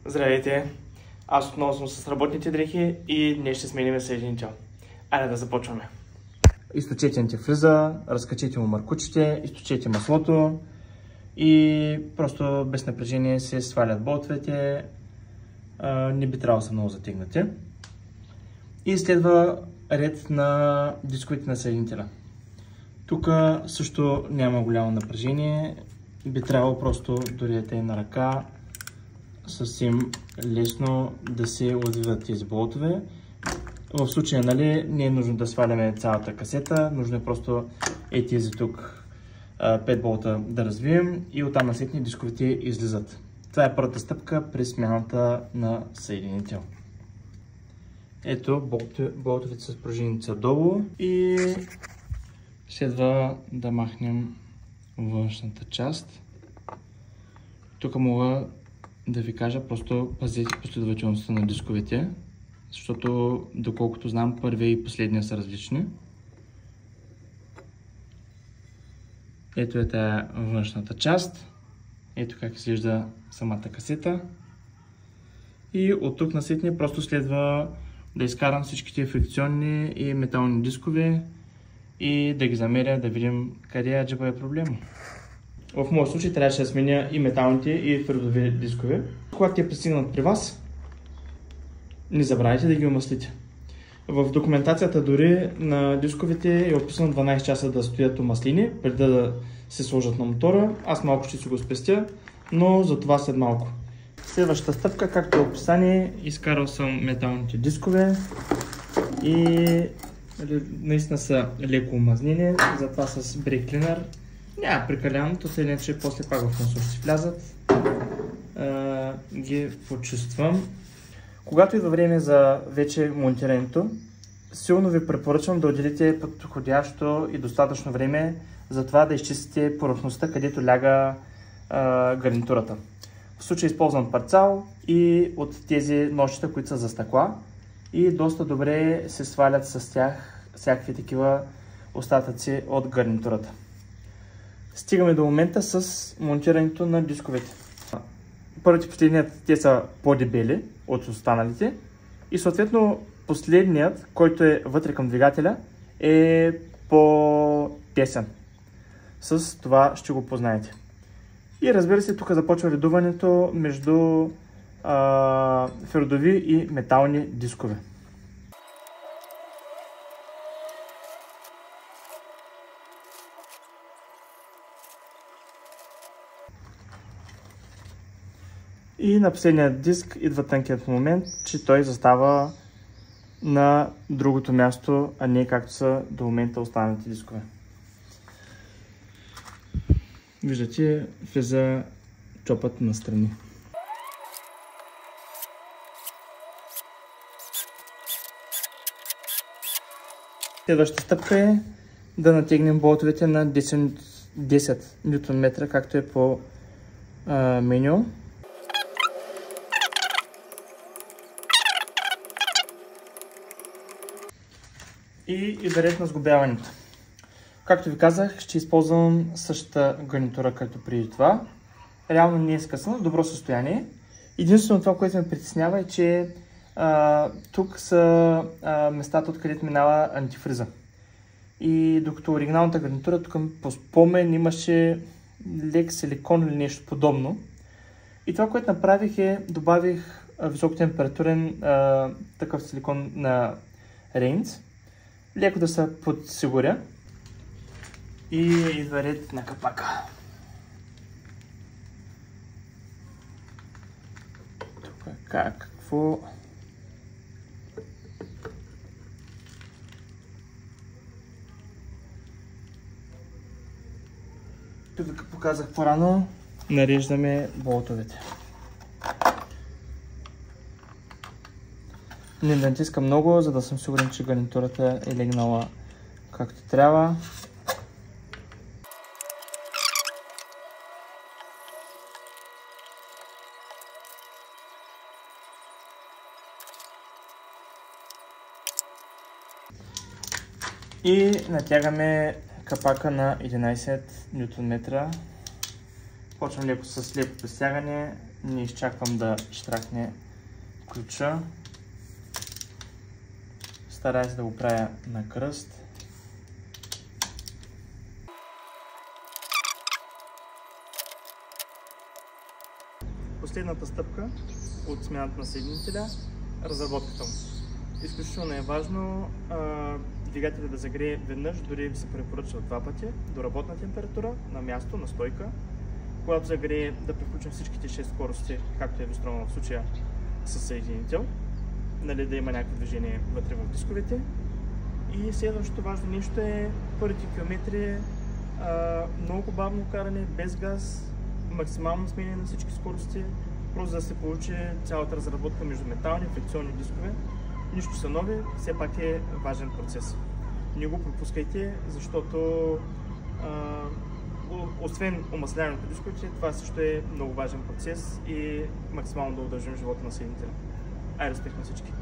Здравейте! Аз отново съм с работните дрехи и днес ще сменим съединител. Айде да започваме. Източете антифриза, разкачете му маркучите, източете маслото и просто без напрежение се свалят болтовете. Не би трябвало да са много затегнати. И следва ред на дисковете на съединителя. Тук също няма голямо напрежение. Би трябвало просто дори на ръка съвсем лесно да се отвиват тези болтове. В случая, не е нужно да сваляме цялата касета, нужно е просто тези тук 5 болта да развием и оттам насетне дисковете излизат. Това е първата стъпка при смяната на съединител. Ето болтовете с пружиница долу и следва да махнем външната част. Тук мога да ви кажа, просто пазете последователността на дисковете, защото доколкото знам, първия и последния са различни. Ето е тая външната част. Ето как изглежда самата касета. И от тук насетне просто следва да изкарам всичките фрикционни и метални дискове и да ги замеря, да видим къде аджеба е проблема. В моят случай трябваше да сменя и металните и твърдови дискове. Когато те пристигнат при вас, не забравяйте да ги омаслите. В документацията дори на дисковете е описано 12 часа да стоят омаслени, преди да се сложат на мотора. Аз малко ще си го спестя, но за това след малко. Следващата стъпка, както е описание, изкарал съм металните дискове и наистина са леко омазнени, затова с брейк клинър. Няма прекаляното, след иначе после пак в масло ще влязат. Ги почувствам. Когато идва време за вече монтирането, силно ви препоръчвам да отделите подходящо и достатъчно време за това да изчистите повърхността, където ляга гарнитурата. В случай използвам парцал и от тези ножчета, които са за стъкла, и доста добре се свалят с тях всякакви такива остатъци от гарнитурата. Стигаме до момента с монтирането на дисковете. Първите и последният, те са по-дебели от останалите и съответно последният, който е вътре към двигателя, е по-тесен. С това ще го познаете. И разбира се, тук започва редуването между фердови и метални дискове. И на последния диск идва тънкият момент, че той застава на другото място, а не както са до момента останалите дискове. Виждате, влиза чопът настрани. Следващата стъпка е да натегнем болтовете на 10 Нм, както е по меню. И идва ред на сглобяването. Както ви казах, ще използвам същата гарнитура, като преди това. Реално не е скъсана, добро състояние. Единствено това, което ме притеснява е, че тук са местата, откъдето минава антифриза. И докато оригиналната гарнитура, тук по спомен имаше лек силикон или нещо подобно. И това, което направих е, добавих високотемпературен такъв силикон на Рейнц. Леко да се подсигуря и идва ред на капака. Тук какво? Тук показах по-рано, нареждаме болтовете. Не натискам много, за да съм сигурен, че гарнитурата е легнала както трябва. И натягаме капака на 11 Нм. Почвам леко с леко престягане Не изчаквам да щракне ключа. Старая се да го правя на кръст. Последната стъпка от смяната на съединителя – разработката му. Изключително е важно двигателят да загрее веднъж, дори се препоръчва 2 пъти, до работна температура, на място, на стойка. Когато загрее, да превключим всичките 6 скорости, както е двустранно в случая със съединител, нали, да има някакво движение вътре в дисковете. И следващото важно нещо е първите километри, много бавно каране, без газ, максимално сменяне на всички скорости, просто да се получи цялата разработка между метални и фрикционни дискове. Нищо са нови, все пак е важен процес. Не го пропускайте, защото освен омасляването на дисковете, това също е много важен процес и максимално да удължим живота на съединителя. Айде, успех на всички!